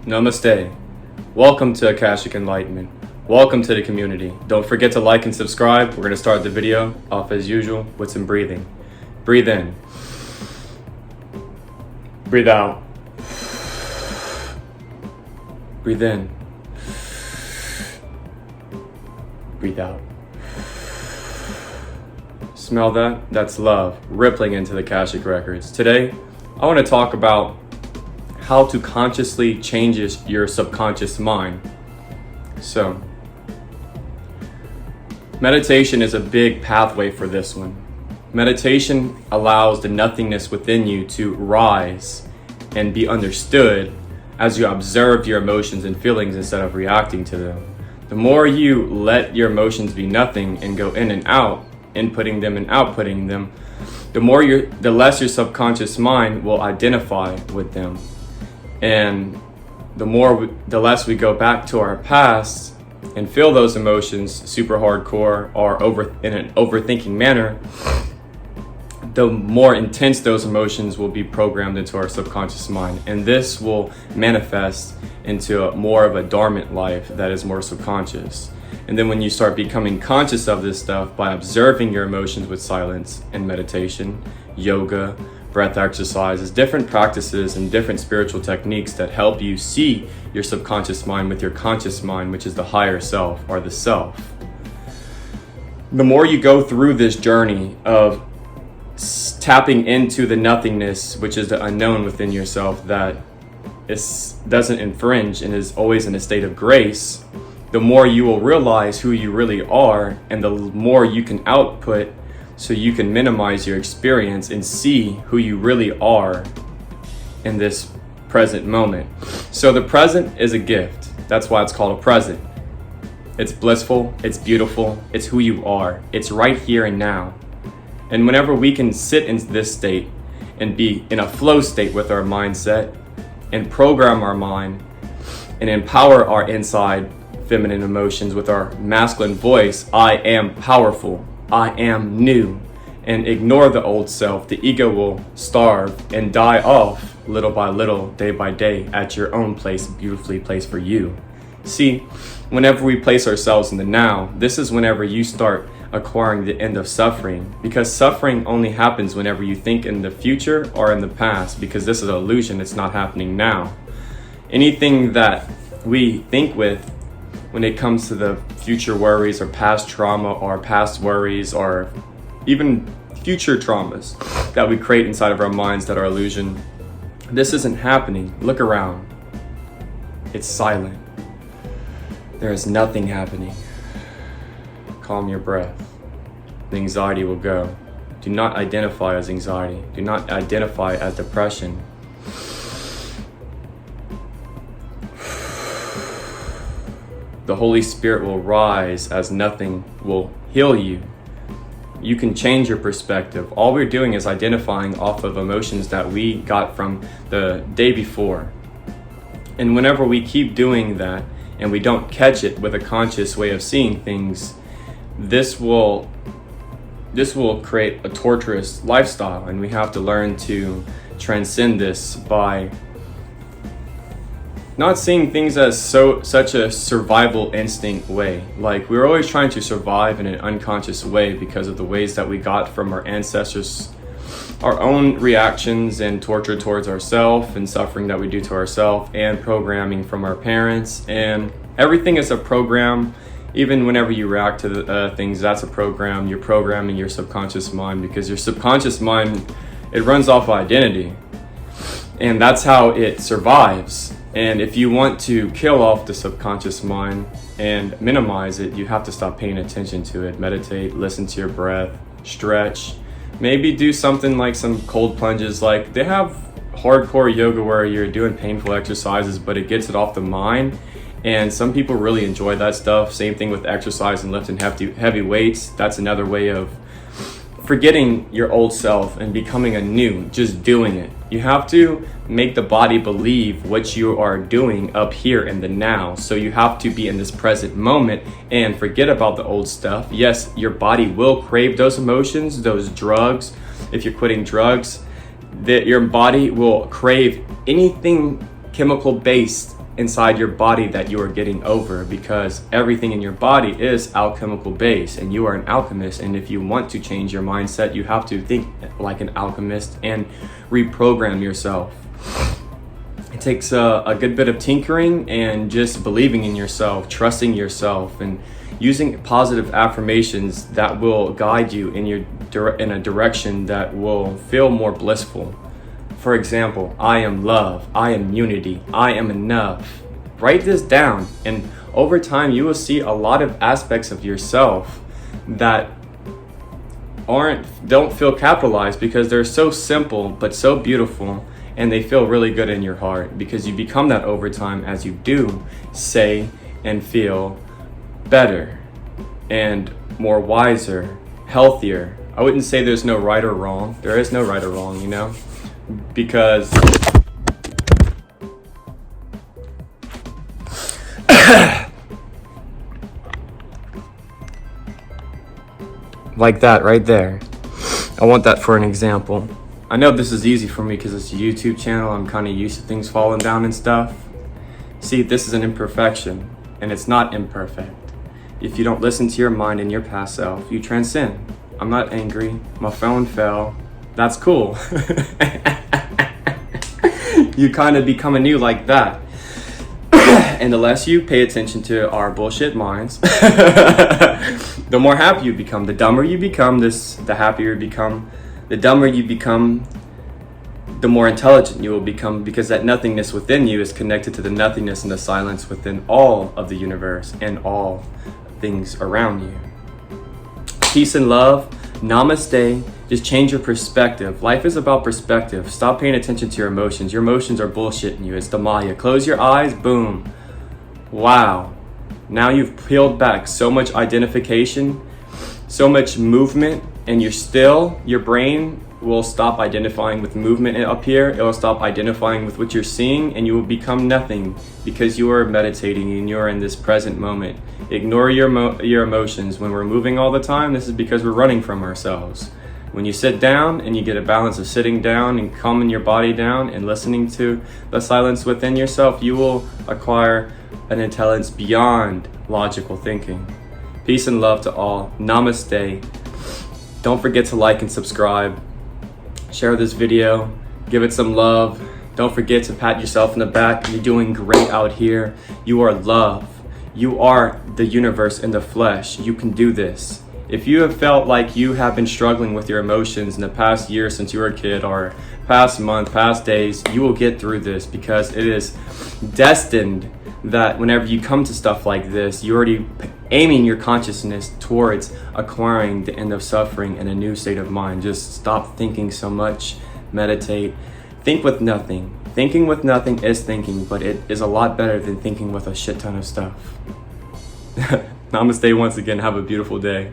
Namaste. Welcome to Akashic Enlightenment. Welcome to the community. Don't forget to like and subscribe. We're going to start the video off as usual with some breathing. Breathe in. Breathe out. Breathe in. Breathe out. Smell that? That's love rippling into the Akashic records. Today, I want to talk about how to consciously change your subconscious mind. So, meditation is a big pathway for this one. Meditation allows the nothingness within you to rise and be understood as you observe your emotions and feelings instead of reacting to them. The more you let your emotions be nothing and go in and out, inputting them and outputting them, the less your subconscious mind will identify with them. And the less we go back to our past and feel those emotions super hardcore or in an overthinking manner, the more intense those emotions will be programmed into our subconscious mind. And this will manifest into more of a dormant life that is more subconscious. And then when you start becoming conscious of this stuff by observing your emotions with silence and meditation, yoga, breath exercises, different practices and different spiritual techniques that help you see your subconscious mind with your conscious mind, which is the higher self or the self. The more you go through this journey of tapping into the nothingness, which is the unknown within yourself that doesn't infringe and is always in a state of grace, the more you will realize who you really are, and the more you can output so you can minimize your experience and see who you really are in this present moment. So the present is a gift. That's why it's called a present. It's blissful, it's beautiful, it's who you are. It's right here and now. And whenever we can sit in this state and be in a flow state with our mindset and program our mind and empower our inside feminine emotions with our masculine voice, I am powerful, I am new, and ignore the old self, the ego will starve and die off little by little, day by day, at your own place, beautifully placed for you. See, whenever we place ourselves in the now, this is whenever you start acquiring the end of suffering, because suffering only happens whenever you think in the future or in the past, because this is an illusion, it's not happening now. Anything that we think with when it comes to the future worries or past trauma or past worries or even future traumas that we create inside of our minds that are illusion, this isn't happening. Look around. It's silent. There is nothing happening. Calm your breath. The anxiety will go. Do not identify as anxiety. Do not identify as depression. The Holy Spirit will rise as nothing will heal you. You can change your perspective. All we're doing is identifying off of emotions that we got from the day before. And whenever we keep doing that and we don't catch it with a conscious way of seeing things, this will create a torturous lifestyle, and we have to learn to transcend this by not seeing things as such a survival instinct way. Like, we're always trying to survive in an unconscious way because of the ways that we got from our ancestors, our own reactions and torture towards ourselves and suffering that we do to ourselves, and programming from our parents. And everything is a program. Even whenever you react to things, that's a program. You're programming your subconscious mind, because your subconscious mind, it runs off identity, and that's how it survives. And if you want to kill off the subconscious mind and minimize it, you have to stop paying attention to it. Meditate, listen to your breath, stretch, maybe do something like some cold plunges. Like, they have hardcore yoga where you're doing painful exercises, but it gets it off the mind. And some people really enjoy that stuff. Same thing with exercise and lifting heavy weights. That's another way of forgetting your old self and becoming a new, just doing it. You have to make the body believe what you are doing up here in the now. So you have to be in this present moment and forget about the old stuff. Yes, your body will crave those emotions, those drugs. If you're quitting drugs, that your body will crave anything chemical based inside your body that you are getting over, because everything in your body is alchemical based and you are an alchemist. And if you want to change your mindset, you have to think like an alchemist and reprogram yourself. It takes a good bit of tinkering and just believing in yourself, trusting yourself, and using positive affirmations that will guide you in a direction that will feel more blissful. For example, I am love, I am unity, I am enough. Write this down, and over time you will see a lot of aspects of yourself that don't feel capitalized because they're so simple but so beautiful, and they feel really good in your heart because you become that over time as you do say and feel better and more wiser, healthier. I wouldn't say there's no right or wrong. There is no right or wrong, you know, because like that right there. I want that for an example. I know this is easy for me because it's a YouTube channel. I'm kind of used to things falling down and stuff. See, this is an imperfection, and it's not imperfect. If you don't listen to your mind and your past self, you transcend. I'm not angry. My phone fell. That's cool. You kind of become anew like that. And the less you pay attention to our bullshit minds, the more happy you become. The dumber you become, the happier you become. The dumber you become, the more intelligent you will become, because that nothingness within you is connected to the nothingness and the silence within all of the universe and all things around you. Peace and love. Namaste. Just change your perspective. Life is about perspective. Stop paying attention to your emotions. Your emotions are bullshitting you. It's the Maya. Close your eyes. Boom. Wow. Now you've peeled back so much identification, so much movement, and your brain will stop identifying with movement up here. It will stop identifying with what you're seeing, and you will become nothing because you are meditating and you're in this present moment. Ignore your emotions. When we're moving all the time, this is because we're running from ourselves. When you sit down and you get a balance of sitting down and calming your body down and listening to the silence within yourself, you will acquire an intelligence beyond logical thinking. Peace and love to all. Namaste. Don't forget to like and subscribe. Share this video. Give it some love. Don't forget to pat yourself in the back. You're doing great out here. You are love. You are the universe in the flesh. You can do this. If you have felt like you have been struggling with your emotions in the past year since you were a kid, or past month, past days, you will get through this, because it is destined that whenever you come to stuff like this, you're already aiming your consciousness towards acquiring the end of suffering and a new state of mind. Just stop thinking so much. Meditate. Think with nothing. Thinking with nothing is thinking, but it is a lot better than thinking with a shit ton of stuff. Namaste once again. Have a beautiful day.